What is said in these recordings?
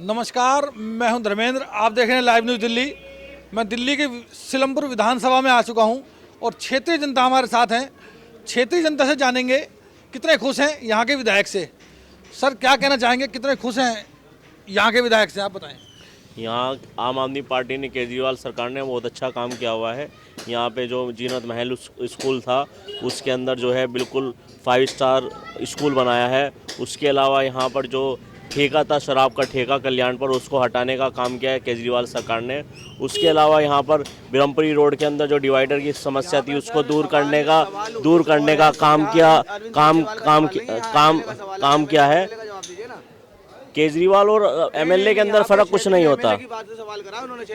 नमस्कार, मैं हूं धर्मेंद्र। आप देख रहे हैं लाइव न्यूज़ दिल्ली। मैं दिल्ली के सिलमपुर विधानसभा में आ चुका हूं और क्षेत्रीय जनता हमारे साथ हैं। क्षेत्रीय जनता से जानेंगे कितने खुश हैं यहाँ के विधायक से। सर, क्या कहना चाहेंगे, कितने खुश हैं यहाँ के विधायक से, आप बताएं। यहाँ आम आदमी पार्टी ने, केजरीवाल सरकार ने बहुत अच्छा काम किया हुआ है। यहाँ पे जो जीनत महल स्कूल था उसके अंदर जो है बिल्कुल 5 स्टार स्कूल बनाया है। उसके अलावा यहाँ पर जो ठेका था, शराब का ठेका कल्याण पर, उसको हटाने का काम किया है केजरीवाल सरकार ने। उसके अलावा यहाँ पर ब्रह्मपुरी रोड के अंदर जो डिवाइडर की समस्या थी उसको दूर करने का काम किया है। केजरीवाल और एमएलए के अंदर फर्क कुछ नहीं होता।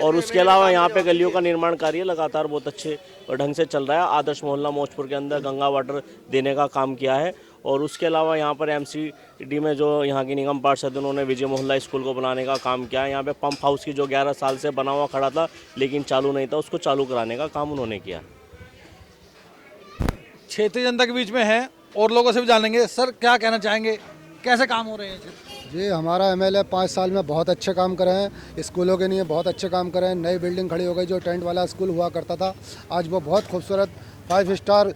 और उसके अलावा यहाँ पे गलियों का निर्माण कार्य लगातार बहुत अच्छे और ढंग से चल रहा है। आदर्श मोहल्ला मौजपुर के अंदर गंगा वाटर देने का काम किया है। और उसके अलावा यहाँ पर एमसीडी में जो यहाँ की निगम पार्षद उन्होंने विजय मोहल्ला स्कूल को बनाने का काम किया है। यहाँ पे पंप हाउस की जो 11 साल से बना हुआ खड़ा था लेकिन चालू नहीं था, उसको चालू कराने का काम उन्होंने किया। क्षेत्रीय जनता के बीच में है और लोगों से भी जानेंगे। सर, क्या कहना चाहेंगे, कैसे काम हो रहे हैं? जी, हमारा एमएलए 5 साल में बहुत अच्छे काम करे हैं। स्कूलों के लिए बहुत अच्छे काम करे हैं। नई बिल्डिंग खड़ी हो गई। जो टेंट वाला स्कूल हुआ करता था, आज वो बहुत खूबसूरत 5 स्टार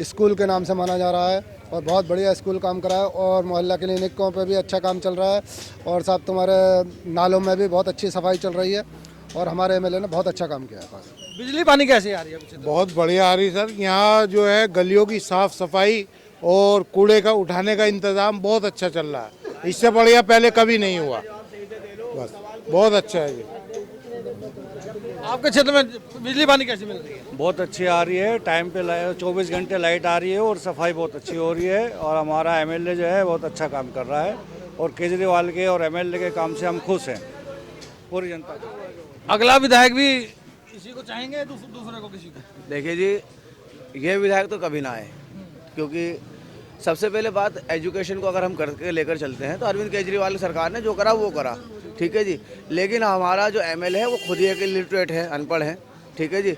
स्कूल के नाम से माना जा रहा है और बहुत बढ़िया स्कूल काम करा है। और मोहल्ला क्लिनिकों पे भी अच्छा काम चल रहा है। और साहब, तुम्हारे नालों में भी बहुत अच्छी सफाई चल रही है और हमारे एमएलए ने बहुत अच्छा काम किया है। बिजली पानी कैसी आ रही है? बहुत बढ़िया आ रही सर। यहाँ जो है गलियों की साफ सफाई और कूड़े का उठाने का इंतज़ाम बहुत अच्छा चल रहा है। इससे बढ़िया पहले कभी नहीं हुआ। बस बहुत अच्छा है जी। आपके क्षेत्र में बिजली पानी कैसी मिल रही है? बहुत अच्छी आ रही है। टाइम पे 24 घंटे लाइट आ रही है और सफाई बहुत अच्छी हो रही है। और हमारा एमएलए जो है बहुत अच्छा काम कर रहा है और केजरीवाल के और एमएलए के काम से हम खुश हैं, पूरी जनता। अगला विधायक भी इसी को चाहेंगे, दूसरे को किसी को? देखिए जी, ये विधायक तो कभी ना आए, क्योंकि सबसे पहले बात एजुकेशन को अगर हम करके लेकर चलते हैं तो अरविंद केजरीवाल सरकार ने जो करा वो करा, ठीक है जी। लेकिन हमारा जो एमएलए है वो खुद ही एक इलिटरेट है, अनपढ़ है, ठीक है जी।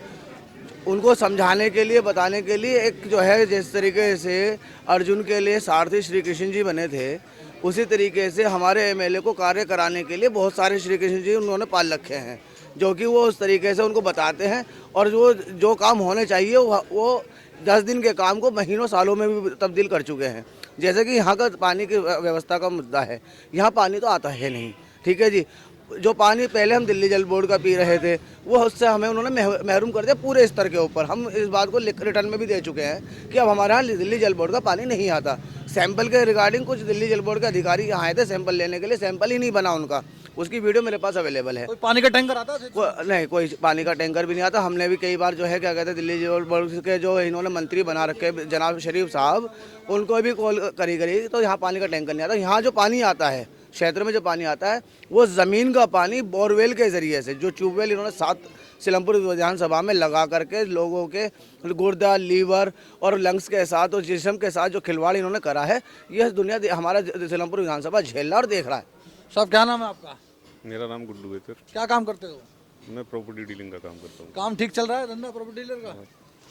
उनको समझाने के लिए, बताने के लिए एक जो है, जिस तरीके से अर्जुन के लिए सारथी श्री कृष्ण जी बने थे, उसी तरीके से हमारे एमएलए को कार्य कराने के लिए बहुत सारे श्री कृष्ण जी उन्होंने पाल रखे हैं, जो कि वो उस तरीके से उनको बताते हैं। और जो काम होने चाहिए वो 10 दिन के काम को महीनों सालों में भी तब्दील कर चुके हैं। जैसे कि यहाँ का पानी की व्यवस्था का मुद्दा है, यहाँ पानी तो आता है नहीं, ठीक है जी। जो पानी पहले हम दिल्ली जल बोर्ड का पी रहे थे, वो उससे हमें उन्होंने महरूम कर दिया पूरे स्तर के ऊपर। हम इस बात को रिटर्न में भी दे चुके हैं कि अब हमारे यहाँ दिल्ली जल बोर्ड का पानी नहीं आता। सैंपल के रिगार्डिंग कुछ दिल्ली जल बोर्ड के अधिकारी यहाँ आए थे सैंपल लेने के लिए, सैंपल ही नहीं बना उनका। उसकी वीडियो मेरे पास अवेलेबल है। कोई पानी का टैंकर आता है? नहीं, कोई पानी का टैंकर भी नहीं आता। हमने भी कई बार जो है, क्या कहते हैं, दिल्ली जल बोर्ड के जो इन्होंने मंत्री बना रखे जनाब शरीफ साहब, उनको भी कॉल करी तो यहाँ पानी का टैंकर नहीं आता। यहाँ जो पानी आता है, क्षेत्र में जो पानी आता है, वो ज़मीन का पानी बोरवेल के ज़रिए से, जो ट्यूबवेल इन्होंने 7 सिलमपुर विधानसभा में लगा करके लोगों के गुर्दा, लीवर और लंग्स के साथ और जिस्म के साथ जो खिलवाड़ इन्होंने करा है, यह दुनिया हमारा सिलमपुर विधानसभा झेल रहा और देख रहा है। साहब, क्या नाम है आपका? मेरा नाम गुड्डू है सर। क्या काम करते हो? मैं प्रॉपर्टी डीलिंग का काम करता हूँ। काम ठीक चल रहा है, धंधा प्रॉपर्टी डीलर का?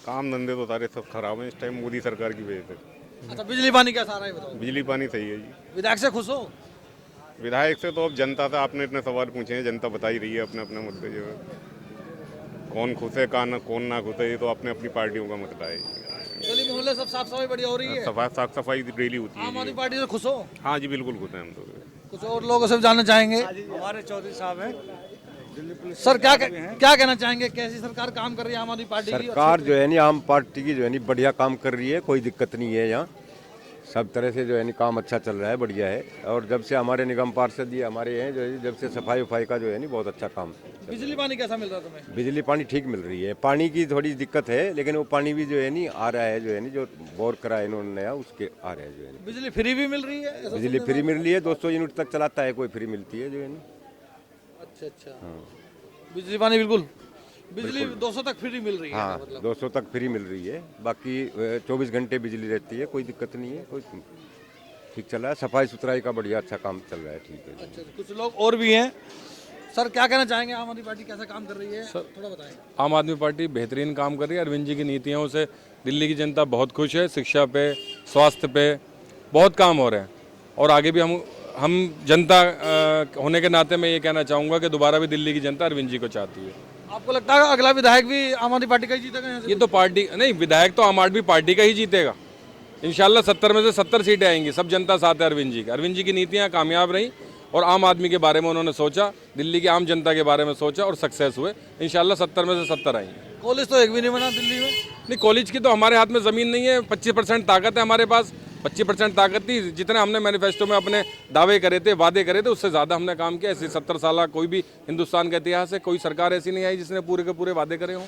काम धंधे तो सारे सब खराब हैं इस टाइम मोदी सरकार की वजह से। अच्छा, बिजली पानी कैसा आ रहा है बताओ? बिजली पानी सही है जी। विधायक से खुश हो? विधायक से तो अब जनता से आपने इतने सवाल पूछे हैं, जनता बता ही रही है अपने अपने मुद्दे। जो कौन खुश है, कौन ना खुश है, ये तो अपने अपनी पार्टियों का मसला है। गली मोहल्ले सब साफ सफाई बढ़िया हो रही है? साफ सफाई डेली होती है। आम आदमी पार्टी से खुश हो? हाँ जी, बिल्कुल खुश हैं हम तो। कुछ और लोगों से भी जानना चाहेंगे। हमारे चौधरी साहब हैं दिल्ली पुलिस। सर, क्या कहना चाहेंगे, कैसी सरकार काम कर रही है आम आदमी पार्टी की? सरकार जो है नी आम पार्टी की जो है नी बढ़िया काम कर रही है, कोई दिक्कत नहीं है। यहाँ सब तरह से जो है नी काम अच्छा चल रहा है, बढ़िया है। और जब से हमारे निगम पार्षद ये हमारे हैं, जो है जब से सफाई वफाई का जो है नी बहुत अच्छा काम। बिजली पानी कैसा मिल रहा है तुम्हें? बिजली पानी ठीक मिल रही है। पानी की थोड़ी दिक्कत है, लेकिन वो पानी भी जो है नी आ रहा है, जो है नी जो बोर करा है इन्होंने नया, उसके आ रहे हैं जो है। बिजली फ्री भी मिल रही है? बिजली फ्री मिल रही है, 200 यूनिट तक चलाता है कोई, फ्री मिलती है जो है नी। अच्छा। हाँ, बिजली पानी बिल्कुल, बिजली 200 तक फ्री मिल रही है? हाँ, मतलब 200 तक फ्री मिल रही है। बाकी 24 घंटे बिजली रहती है, कोई दिक्कत नहीं है, कोई ठीक चल रहा है। सफाई सुथराई का बढ़िया अच्छा काम चल रहा है, ठीक है। अच्छा, कुछ लोग और भी हैं। सर, क्या कहना चाहेंगे, आम आदमी पार्टी कैसा काम कर रही है? सर, थोड़ा बताएं। आम आदमी पार्टी बेहतरीन काम कर रही है। अरविंद जी की नीतियों से दिल्ली की जनता बहुत खुश है। शिक्षा पे, स्वास्थ्य पे बहुत काम हो रहे हैं और आगे भी हम हम जनता होने के नाते मैं ये कहना चाहूँगा कि दोबारा भी दिल्ली की जनता अरविंद जी को चाहती है। आपको लगता है अगला विधायक भी आम आदमी पार्टी का ही जीतेगा यहाँ से? ये तो पार्टी नहीं, विधायक तो आम आदमी पार्टी का ही जीतेगा इंशाल्लाह। 70 में से 70 सीटें आएंगी, सब जनता साथ है अरविंद जी की। अरविंद जी की नीतियाँ कामयाब रहीं और आम आदमी के बारे में उन्होंने सोचा, दिल्ली की आम जनता के बारे में सोचा और सक्सेस हुए। इंशाल्लाह 70 में से 70 आएंगे। कॉलेज तो एक भी नहीं बना दिल्ली में। नहीं, कॉलेज की तो हमारे हाथ में ज़मीन नहीं है। 25% ताकत है हमारे पास, 25% ताकत थी। जितने हमने मैनिफेस्टो में अपने दावे करे थे, वादे करे थे, उससे ज़्यादा हमने काम किया। ऐसे 70 साल कोई भी हिंदुस्तान के इतिहास है कोई सरकार ऐसी नहीं आई जिसने पूरे के पूरे वादे करे हों।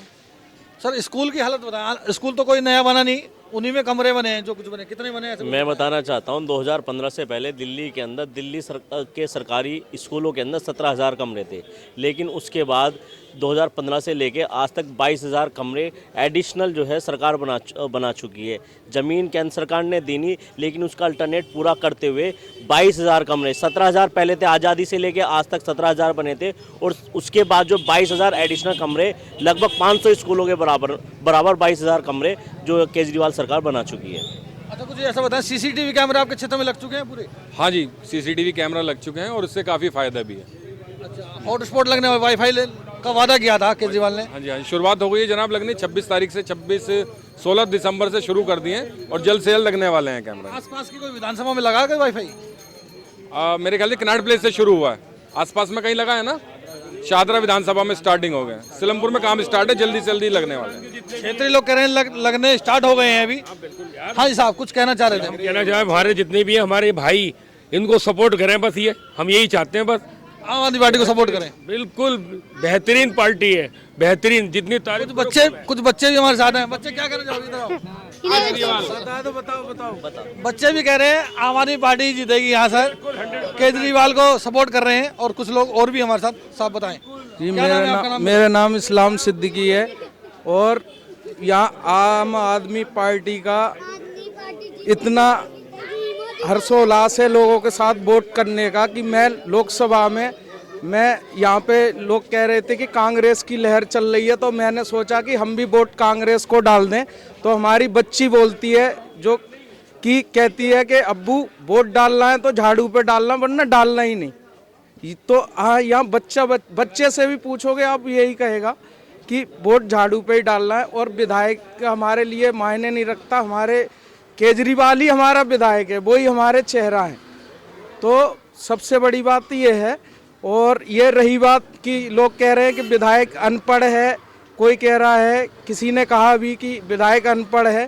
सर स्कूल की हालत बताएं। स्कूल तो कोई नया बना नहीं, उन्हीं में कमरे बने हैं जो कुछ बने। कितने बने ऐसे? मैं बताना चाहता हूँ 2015 से पहले दिल्ली के अंदर के सरकारी स्कूलों के अंदर 17,000 कमरे थे, लेकिन उसके बाद 2015 से लेके आज तक 22,000 कमरे एडिशनल जो है सरकार बना चुकी है। ज़मीन केंद्र सरकार ने दी नहीं, लेकिन उसका अल्टरनेट पूरा करते हुए 22,000 कमरे, 17,000 पहले थे, आज़ादी से लेके आज तक 17,000 बने थे, और उसके बाद जो 22,000 एडिशनल कमरे, लगभग 500 स्कूलों के बराबर 22,000 कमरे जो केजरीवाल सरकार बना चुकी है। अच्छा कुछ ऐसा बताएं, सीसीटीवी कैमरे आपके क्षेत्र में लग चुके हैं पूरे? हाँ जी, सीसीटीवी कैमरा लग चुके हैं और इससे काफ़ी फ़ायदा भी है। अच्छा, हॉटस्पॉट लगने में वाईफाई का वादा किया था केजरीवाल ने। हाँ जी, हाँ, शुरुआत हो गई है जनाब लगने। 26 तारीख से 16 दिसंबर से शुरू कर दिए हैं और जल्द से जल्द लगने वाले हैं कैमरा। आसपास की कोई विधानसभा में लगा कोई वाईफाई? मेरे ख्याल से कनाट प्लेस से शुरू हुआ है, आसपास में कहीं लगा है ना। शाहदरा विधानसभा में स्टार्टिंग हो गए, सिलमपुर में काम स्टार्ट है, जल्दी से जल्दी लगने वाले हैं। क्षेत्रीय लोग कह रहे हैं लगने स्टार्ट हो गए हैं अभी। हाँ जी साहब, कुछ कहना चाह रहे थे? कहना चाहे हमारे जितने भी हैं हमारे भाई, इनको सपोर्ट करें, बस ये हम यही चाहते हैं। बस आम आदमी पार्टी को सपोर्ट करें। बिल्कुल बेहतरीन पार्टी है, बेहतरीन। जितनी तारीफ कुछ बच्चे भी हमारे साथ हैं। बच्चे क्या कहना चाहोगे? बताओ। बच्चे भी कह रहे हैं आम आदमी पार्टी जीतेगी यहाँ सर, केजरीवाल को सपोर्ट कर रहे हैं। और कुछ लोग और भी हमारे साथ बताएं। जी मेरा नाम इस्लाम सिद्दीकी है और यहाँ आम आदमी पार्टी का इतना हर्षोल्लास है लोगों के साथ वोट करने का कि मैं लोकसभा में यहाँ पे लोग कह रहे थे कि कांग्रेस की लहर चल रही है, तो मैंने सोचा कि हम भी वोट कांग्रेस को डाल दें। तो हमारी बच्ची बोलती है जो कि कहती है कि अब्बू वोट डालना है तो झाड़ू पे डालना, वरना डालना ही नहीं। तो हाँ, यहाँ बच्चे से भी पूछोगे आप यही कहेगा कि वोट झाड़ू पे ही डालना है। और विधायक हमारे लिए मायने नहीं रखता, हमारे केजरीवाल ही हमारा विधायक है, वही हमारे चेहरा है। तो सबसे बड़ी बात ये है। और ये रही बात कि लोग कह रहे हैं कि विधायक अनपढ़ है, कोई कह रहा है, किसी ने कहा भी कि विधायक अनपढ़ है।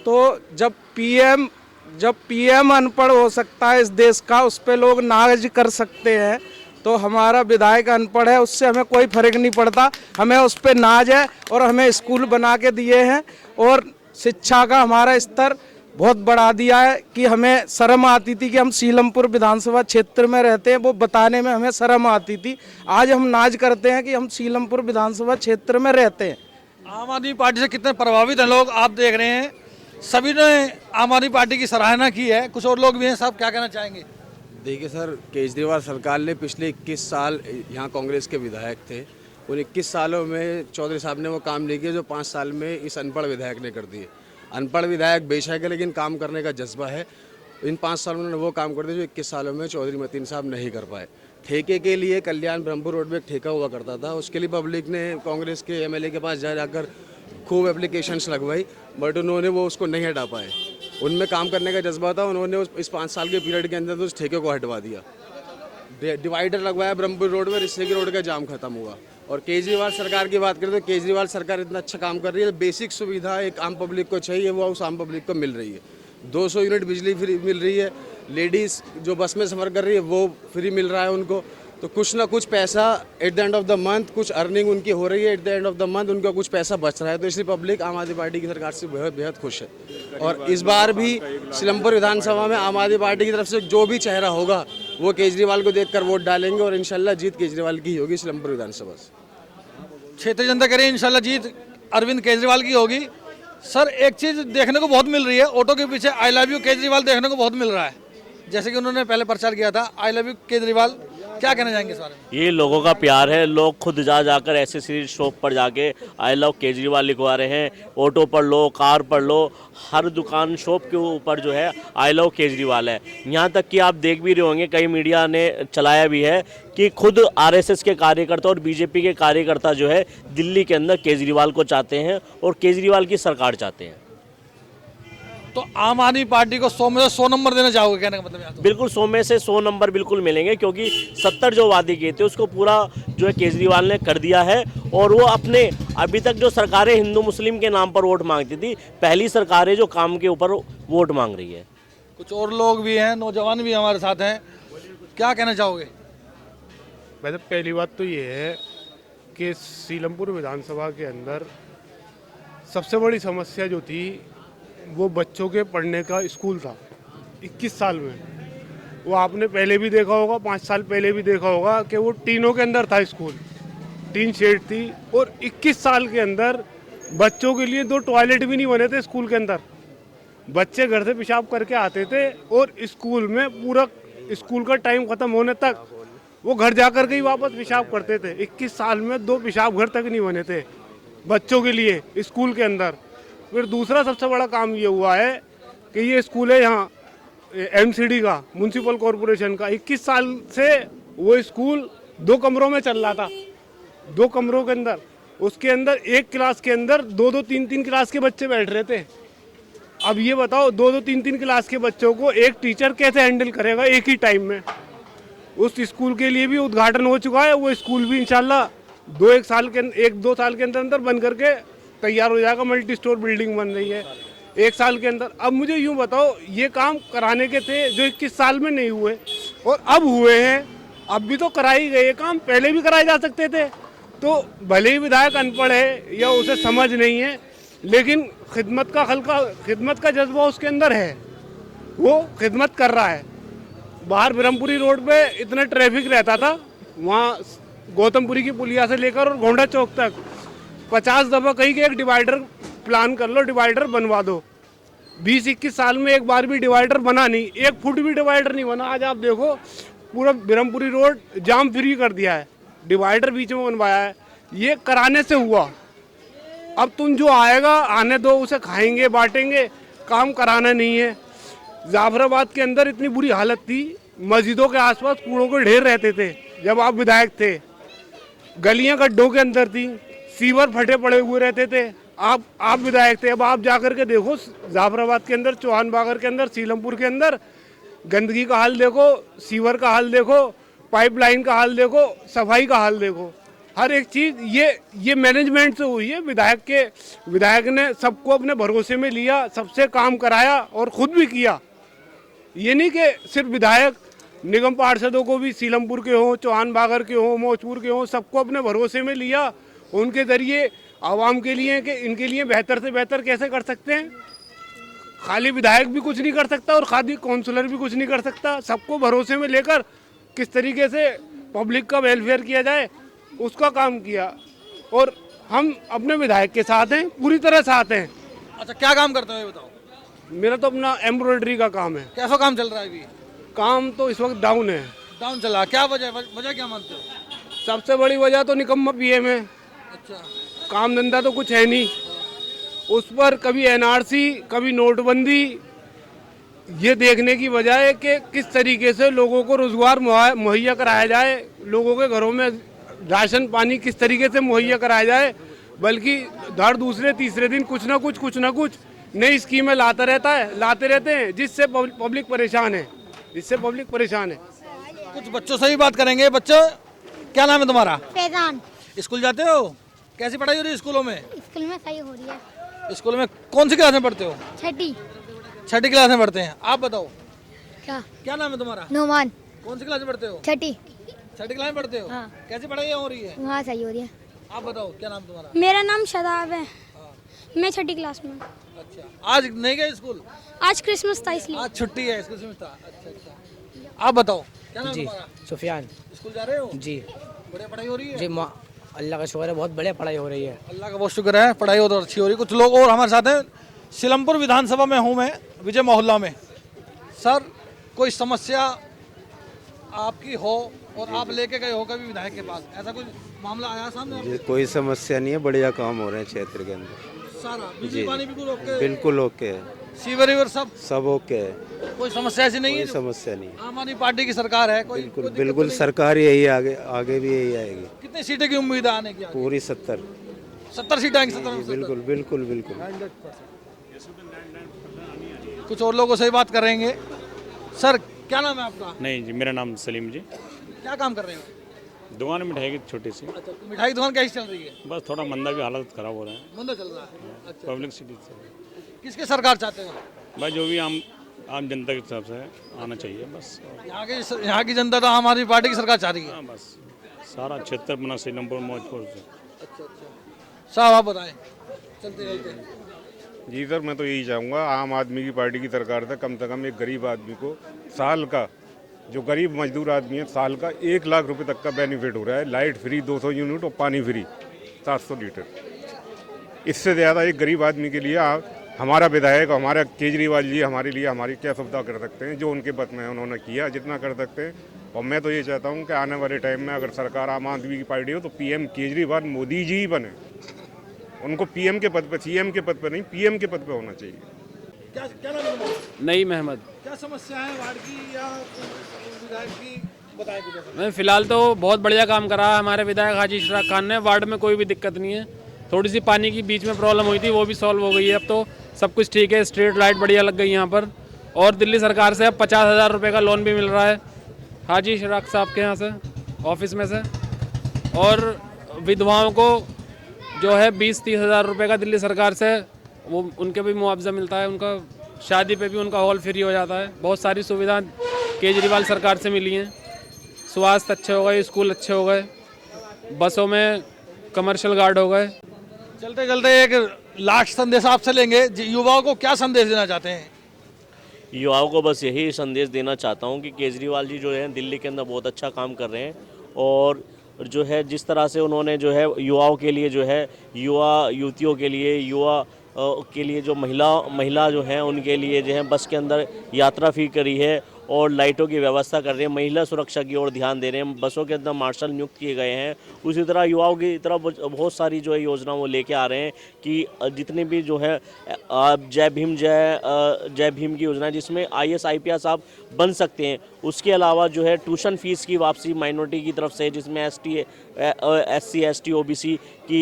तो जब पीएम अनपढ़ हो सकता है इस देश का, उस पर लोग नाज कर सकते हैं, तो हमारा विधायक अनपढ़ है, उससे हमें कोई फर्क नहीं पड़ता। हमें उस पर नाज है और हमें स्कूल बना के दिए हैं और शिक्षा का हमारा स्तर बहुत बढ़ा दिया है कि हमें शर्म आती थी कि हम सीलमपुर विधानसभा क्षेत्र में रहते हैं, वो बताने में हमें शर्म आती थी। आज हम नाज करते हैं कि हम सीलमपुर विधानसभा क्षेत्र में रहते हैं। आम आदमी पार्टी से कितने प्रभावित हैं लोग, आप देख रहे हैं। सभी ने आम आदमी पार्टी की सराहना की है। कुछ और लोग भी हैं, साहब क्या कहना चाहेंगे? देखिए सर, केजरीवाल सरकार ने पिछले 21 साल यहाँ कांग्रेस के विधायक थे, उन 21 सालों में चौधरी साहब ने वो काम नहीं किया जो 5 साल में इस अनपढ़ विधायक ने कर दिए। अनपढ़ विधायक बेशक है, लेकिन काम करने का जज्बा है। इन 5 सालों में उन्होंने वो काम कर दिया जो 21 सालों में चौधरी मतीन साहब नहीं कर पाए। ठेके के लिए कल्याण ब्रह्मपुर रोड में एक ठेका हुआ करता था, उसके लिए पब्लिक ने कांग्रेस के एमएलए के पास जाकर खूब एप्लीकेशंस लगवाई, बट उन्होंने वो उसको नहीं हटा पाए। उनमें काम करने का जज्बा था, उन्होंने इस 5 साल के पीरियड के अंदर उस ठेके को हटवा दिया। डिवाइडर लगवाया ब्रह्मपुर रोड में, इससे कि रोड का जाम खत्म हुआ। और केजरीवाल सरकार की बात करें तो केजरीवाल सरकार इतना अच्छा काम कर रही है। बेसिक सुविधा एक आम पब्लिक को चाहिए, वो उस आम पब्लिक को मिल रही है। 200 यूनिट बिजली फ्री मिल रही है। लेडीज़ जो बस में सफ़र कर रही है वो फ्री मिल रहा है उनको। तो कुछ ना कुछ पैसा at the end of the month, कुछ अर्निंग उनकी हो रही है, at the end of the month उनका कुछ पैसा बच रहा है। तो इसलिए पब्लिक आम आदमी पार्टी की सरकार से बेहद खुश है। और इस बार भी सीलमपुर विधानसभा में आम आदमी पार्टी की तरफ से जो भी चेहरा होगा वो केजरीवाल को देखकर वोट डालेंगे और इंशाल्लाह जीत केजरीवाल की होगी सीलमपुर विधानसभा से। क्षेत्रीय जनता कह रही है इंशाल्लाह जीत अरविंद केजरीवाल की होगी। सर एक चीज़ देखने को बहुत मिल रही है, ऑटो के पीछे आई लव यू केजरीवाल देखने को बहुत मिल रहा है। जैसे कि उन्होंने पहले प्रचार किया था आई लव यू केजरीवाल, क्या कहना चाहेंगे इस बारे में? ये लोगों का प्यार है, लोग खुद जाकर एसेसरीज शॉप पर जाके आई लव केजरीवाल लिखवा रहे हैं। ऑटो पर लो, कार पर लो, हर दुकान शॉप के ऊपर जो है आई लव केजरीवाल है। यहाँ तक कि आप देख भी रहे होंगे, कई मीडिया ने चलाया भी है कि खुद आरएसएस के कार्यकर्ता और बीजेपी के कार्यकर्ता जो है दिल्ली के अंदर केजरीवाल को चाहते हैं और केजरीवाल की सरकार चाहते हैं। तो आम आदमी पार्टी को 100 में से 100 नंबर देना चाहोगे, कहने का मतलब यहाँ तो? बिल्कुल 100 में से 100 नंबर बिल्कुल मिलेंगे, क्योंकि 70 जो वादे किए थे उसको पूरा जो है केजरीवाल ने कर दिया है। और वो अपने अभी तक जो सरकारें हिंदू मुस्लिम के नाम पर वोट मांगती थी, पहली सरकार है जो काम के ऊपर वोट मांग रही है। कुछ और लोग भी हैं, नौजवान भी हमारे साथ हैं, क्या कहना चाहोगे? वैसे पहली बात तो ये है कि सीलमपुर विधानसभा के अंदर सबसे बड़ी समस्या जो थी वो बच्चों के पढ़ने का स्कूल था 21 साल में। वो आपने पहले भी देखा होगा, 5 साल पहले भी देखा होगा कि वो टीनों के अंदर था स्कूल, टीन शेड थी। और 21 साल के अंदर बच्चों के लिए 2 टॉयलेट भी नहीं बने थे स्कूल के अंदर। बच्चे घर से पेशाब करके आते थे और स्कूल में पूरा स्कूल का टाइम ख़त्म होने तक वो घर जा कर के ही वापस पेशाब करते थे। 21 साल में 2 पेशाब घर तक नहीं बने थे बच्चों के लिए स्कूल के अंदर। फिर दूसरा सबसे बड़ा काम ये हुआ है कि ये स्कूल है यहाँ एमसीडी का, म्यूनसिपल कॉरपोरेशन का। 21 साल से वो स्कूल 2 कमरों में चल रहा था, 2 कमरों के अंदर। उसके अंदर एक क्लास के अंदर 2-2, 3-3 क्लास के बच्चे बैठ रहे थे। अब ये बताओ 2-2, 3-3 क्लास के बच्चों को एक टीचर कैसे हैंडल करेगा एक ही टाइम में? उस स्कूल के लिए भी उद्घाटन हो चुका है, वो स्कूल भी इंशाल्लाह 1-2 साल के अंदर बन करके तैयार हो जाएगा। मल्टी स्टोर बिल्डिंग बन रही है 1 साल के अंदर। अब मुझे यूँ बताओ, ये काम कराने के थे जो 21 साल में नहीं हुए और अब हुए हैं। अब भी तो कराई गए काम, पहले भी कराए जा सकते थे। तो भले ही विधायक अनपढ़ है या उसे समझ नहीं है, लेकिन खिदमत का जज्बा उसके अंदर है, वो खिदमत कर रहा है। बाहर ब्रह्मपुरी रोड पे इतना ट्रैफिक रहता था, वहाँ गौतमपुरी की पुलिया से लेकर और गोंडा चौक तक 50 दफ़ा कहीं के एक डिवाइडर प्लान कर लो, डिवाइडर बनवा दो। 20-21 साल में एक बार भी डिवाइडर बना नहीं, 1 फुट भी डिवाइडर नहीं बना। आज आप देखो पूरा ब्रह्मपुरी रोड जाम फ्री कर दिया है, डिवाइडर बीच में बनवाया है। ये कराने से हुआ। अब तुम जो आएगा आने दो, उसे खाएंगे बांटेंगे, काम कराना नहीं है। जाफराबाद के अंदर इतनी बुरी हालत थी, मस्जिदों के आसपास कूड़ों के ढेर रहते थे जब आप विधायक थे। गलियां गड्ढों के अंदर थी, सीवर फटे पड़े हुए रहते थे। आप विधायक थे। अब आप जाकर के देखो जाफराबाद के अंदर, चौहान बागर के अंदर, सीलमपुर के अंदर गंदगी का हाल देखो, सीवर का हाल देखो, पाइपलाइन का हाल देखो, सफाई का हाल देखो। हर एक चीज़ ये मैनेजमेंट से हुई है। विधायक ने सबको अपने भरोसे में लिया, सबसे काम कराया और खुद भी किया। ये नहीं कि सिर्फ विधायक, निगम पार्षदों को भी, सीलमपुर के हों, चौहान बागर के हों, मौजपुर के हों, सबको अपने भरोसे में लिया। उनके ज़रिए आवाम के लिए कि इनके लिए बेहतर से बेहतर कैसे कर सकते हैं। खाली विधायक भी कुछ नहीं कर सकता और खाली काउंसलर भी कुछ नहीं कर सकता। सबको भरोसे में लेकर किस तरीके से पब्लिक का वेलफेयर किया जाए उसका काम किया। और हम अपने विधायक के साथ हैं, पूरी तरह साथ हैं। अच्छा, क्या काम करते हो ये बताओ? मेरा तो अपना एम्ब्रॉयडरी का काम है। कैसा काम चल रहा है अभी? काम तो इस वक्त डाउन है। डाउन चल रहा है, क्या वजह क्या मानते हो? सबसे बड़ी वजह तो निकम्मा पीएम है। अच्छा, काम धंधा तो कुछ है नहीं। उस पर कभी एनआरसी, कभी नोटबंदी, ये देखने की बजाय कि किस तरीके से लोगों को रोजगार मुहैया कराया जाए, लोगों के घरों में राशन पानी किस तरीके से मुहैया कराया जाए, बल्कि हर दूसरे तीसरे दिन कुछ ना कुछ नई स्कीमें लाते रहते हैं, जिससे पब्लिक परेशान है। कुछ बच्चों से भी बात करेंगे। बच्चों, क्या नाम है तुम्हारा? फैजान। स्कूल जाते हो? कैसी पढ़ाई हो रही है स्कूलों में? स्कूल में सही हो रही है। स्कूल में कौन सी क्लास में पढ़ते हो? 6ठी क्लास में पढ़ते हैं। आप बताओ, क्या नाम है तुम्हारा? नोमान। कौन सी क्लास में पढ़ते हो? 6ठी क्लास में पढ़ते हो? हाँ। कैसी पढ़ाई हो रही है? वहाँ सही हो रही है। आप बताओ, क्या नाम तुम्हारा? मेरा नाम शदाब है। मैं 6ठी क्लास में। अच्छा, आज नहीं गए स्कूल? आज क्रिसमस था इसलिए। आज छुट्टी है, क्रिसमस था। अच्छा। आप बताओ, क्या नाम तुम्हारा? सुफियान। स्कूल जा रहे हो? जी। बढ़िया पढ़ाई हो रही है? जी, अल्लाह का शुक्र है, बहुत बढ़िया पढ़ाई हो रही है। अल्लाह का बहुत शुक्र है, पढ़ाई हो तो अच्छी हो रही है। कुछ लोग और हमारे साथ हैं। सीलमपुर विधानसभा में हूँ मैं, विजय मोहल्ला में। सर, कोई समस्या आपकी हो और आप लेके गए हो कभी विधायक के पास, ऐसा कोई मामला आया सामने? जी कोई समस्या नहीं है, बढ़िया काम हो रहे हैं क्षेत्र के अंदर। सारा बिजली पानी बिल्कुल ओके, बिल्कुल ओके है, सीवर वीवर सब ओके है, कोई समस्या ऐसी नहीं है? कोई समस्या नहीं है। आम आदमी पार्टी की सरकार है, कोई बिल्कुल कोई दिक्कत बिल्कुल तो नहीं? सरकार यही आगे आगे भी यही आएगी। कितनी सीटें की उम्मीद है आने की? पूरी 70। 70 सीटें आएंगी? 70 में 70? बिल्कुल बिल्कुल बिल्कुल। कुछ और लोगों से ही बात करेंगे। सर क्या नाम है आपका? नहीं जी, मेरा नाम सलीम जी। क्या काम कर रहे हो? दुकान में मिठाई की छोटी सी। अच्छा, मिठाई दुकान कैसी चल रही है? बस थोड़ा मंदा भी, हालत खराब हो रहा है, मंदा चल रहा है। अच्छा, पब्लिक सिटी से। किसके सरकार चाहते हो? बस जो भी आम जनता के हिसाब से आना चाहिए बस। यहाँ की जनता तो आम आदमी पार्टी की सरकार चाह रही है। हाँ बस सारा क्षेत्र अपना सीलमपुर मौजपुर से। अच्छा अच्छा, साहब आप बताएं, चलते चलते। जी सर, मैं तो यही चाहूँगा आम आदमी की पार्टी की सरकार से कम एक गरीब आदमी को साल का, जो गरीब मजदूर आदमी है, साल का 1 लाख रुपए तक का बेनिफिट हो रहा है। लाइट फ्री 200 यूनिट और पानी फ्री 700 लीटर। इससे ज़्यादा एक गरीब आदमी के लिए हमारा विधायक, हमारा केजरीवाल जी हमारे लिए हमारी क्या सुविधा कर सकते हैं? जो उनके पद में उन्होंने किया जितना कर सकते हैं। और मैं तो ये चाहता हूँ कि आने वाले टाइम में अगर सरकार आम आदमी की पार्टी हो तो पीएम केजरीवाल मोदी जी ही बने। उनको पीएम के पद पे, सीएम के पद पे नहीं, पीएम के पद पे होना चाहिए। क्या नाम है? नईम अहमद। क्या समस्या है वार्ड की या विधायक की, बताएं कुछ। मैं फिलहाल तो बहुत बढ़िया काम करा है हमारे विधायक हाजी इशराक खान ने। वार्ड में कोई भी दिक्कत नहीं है। थोड़ी सी पानी की बीच में प्रॉब्लम हुई थी, वो भी सॉल्व हो गई है। अब तो सब कुछ ठीक है। स्ट्रीट लाइट बढ़िया लग गई यहाँ पर। और दिल्ली सरकार से अब 50,000 रुपये का लोन भी मिल रहा है हाजी इशराक साहब के यहाँ से, ऑफिस में से। और विधवाओं को जो है 20-30 हज़ार रुपये का दिल्ली सरकार से वो उनके भी मुआवजा मिलता है। उनका शादी पे भी उनका हॉल फ्री हो जाता है। बहुत सारी सुविधा केजरीवाल सरकार से मिली हैं। स्वास्थ्य अच्छे हो गए, स्कूल अच्छे हो गए, बसों में कमर्शियल गार्ड हो गए। चलते चलते एक लास्ट संदेश आपसे लेंगे। युवाओं को क्या संदेश देना चाहते हैं? युवाओं को बस यही संदेश देना चाहता हूँ कि केजरीवाल जी जो है दिल्ली के अंदर बहुत अच्छा काम कर रहे हैं। और जो है जिस तरह से उन्होंने जो है युवाओं के लिए जो है, युवा युवतियों के लिए, युवा के लिए जो महिला जो हैं उनके लिए जो है बस के अंदर यात्रा फ्री करी है और लाइटों की व्यवस्था कर रहे हैं। महिला सुरक्षा की ओर ध्यान दे रहे हैं। बसों के अंदर मार्शल नियुक्त किए गए हैं। उसी तरह युवाओं की तरफ बहुत सारी जो है योजना वो लेके आ रहे हैं कि जितने भी जो है जय भीम की योजना है जिसमें IAS IPS आप बन सकते हैं। उसके अलावा जो है ट्यूशन फीस की वापसी माइनॉरिटी की तरफ से, जिसमें SC ST OBC की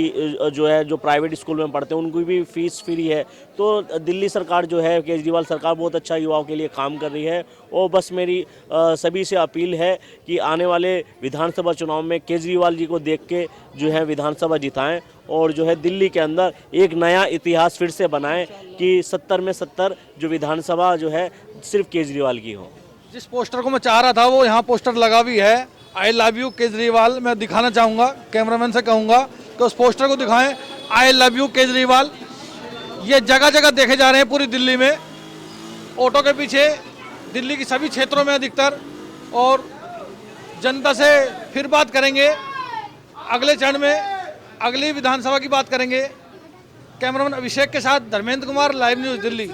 जो है जो प्राइवेट स्कूल में पढ़ते हैं उनको भी फीस फ्री है। तो दिल्ली सरकार जो है, केजरीवाल सरकार बहुत अच्छा युवाओं के लिए काम कर रही है। और बस मेरी सभी से अपील है कि आने वाले विधानसभा चुनाव में केजरीवाल जी को देख के जो है विधानसभा जिताएं और जो है दिल्ली के अंदर एक नया इतिहास फिर से बनाएं कि 70 में 70 जो विधानसभा जो है सिर्फ केजरीवाल की हो। जिस पोस्टर को मैं चाह रहा था वो यहाँ पोस्टर लगा भी है, आई लव यू केजरीवाल। मैं दिखाना चाहूँगा, कैमरामैन से कहूँगा कि उस पोस्टर को दिखाएं, आई लव यू केजरीवाल। ये जगह जगह देखे जा रहे हैं पूरी दिल्ली में, ऑटो के पीछे, दिल्ली की सभी क्षेत्रों में अधिकतर। और जनता से फिर बात करेंगे अगले चरण में, अगली विधानसभा की बात करेंगे। कैमरामैन अभिषेक के साथ धर्मेंद्र कुमार, लाइव न्यूज़ दिल्ली।